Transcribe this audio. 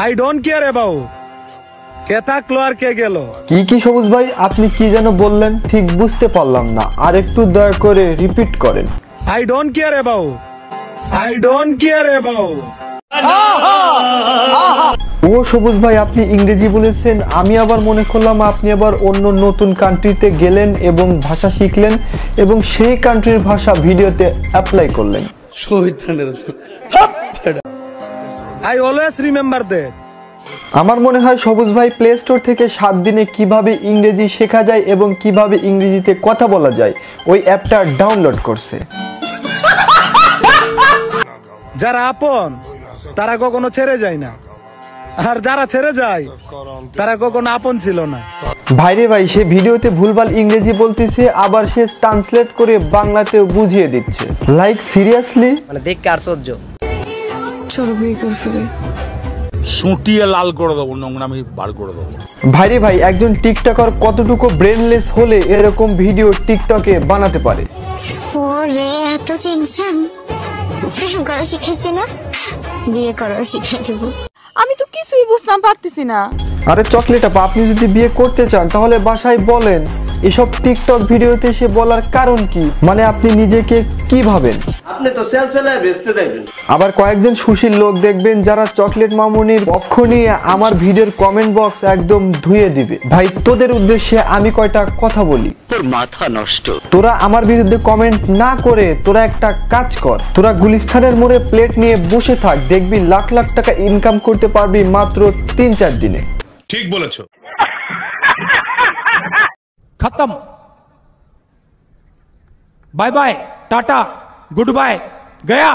I don't care about কে থাকলো আর কে গেল। কি সবুজ ভাই আপনি কি যেন বললেন ঠিক বুঝতে পারলাম না, আর একটু দয়া করে রিপিট করেন। I don't care about I don't care about. ও সবুজ ভাই আপনি ইংরেজি বলেছেন, আমি আবার মনে করলাম আপনি আবার অন্য নতুন কান্ট্রিতে গেলেন এবং ভাষা শিখলেন এবং সেই কান্ট্রির ভাষা ভিডিওতে অ্যাপ্লাই করলেন। I always remember that. আমার মনে হয় সবুজ ভাই প্লে স্টোর থেকে 7 দিনে কিভাবে ইংরেজি শেখা যায় এবং কিভাবে ইংরেজিতে কথা বলা যায় ওই অ্যাপটা ডাউনলোড করছে। যারা আপন তারা কখনো ছেড়ে যায় না, আর যারা ছেড়ে যায় তারা কখনো আপন ছিল না। ভাইরে ভাই সে ভিডিওতে ভুলভাল ইংরেজি বলতেছে, আবার সে ট্রান্সলেট করে বাংলাতে বুঝিয়ে দিচ্ছে। লাইক সিরিয়াসলি মানে দেখকে আর সহ্য। চলো বিয়ে করে ফেলে সুটিয়ে লাল করে দেবো, নোংরামি বার করে দেবো। ভাইরে ভাই একজন টিকটকার কতটুকু ব্রেনলেস হলে এরকম ভিডিও টিকটকে বানাতে পারে। ওরে এত টেনশন, প্রেম করা শিখাইছে না, বিয়ে করা শিখাই দেবো। আমি তো কিছুই বুঝতাম পারতেছি না। আরে চকলেট আপা আপনি যদি বিয়ে করতে চান তাহলে বাসায় বলেন। এসব টিকটক ভিডিওতে সে বলার কারণ কি, মানে আপনি নিজেকে কি ভাবেন? আপনি তো সেলসেলায় বেচতে যাবেন। আবার কয়েকজন সুশীল লোক দেখবেন যারা চকলেট মামুনির পক্ষ নিয়ে আমার ভিডিওর কমেন্ট বক্স একদম ধুয়ে দিবে। ভাই তোদের উদ্দেশ্যে আমি কয়টা কথা বলি। তোর মাথা নষ্ট। তোরা আমার বিরুদ্ধে কমেন্ট না করে তোরা একটা কাজ কর, তোরা গুলিস্তানের মোড়ে প্লেট নিয়ে বসে থাক, দেখবি লাখ লাখ টাকা ইনকাম করতে পারবি মাত্র 3-4 দিনে। ঠিক বলেছো। खत्म, bye bye, tata, good bye, गया।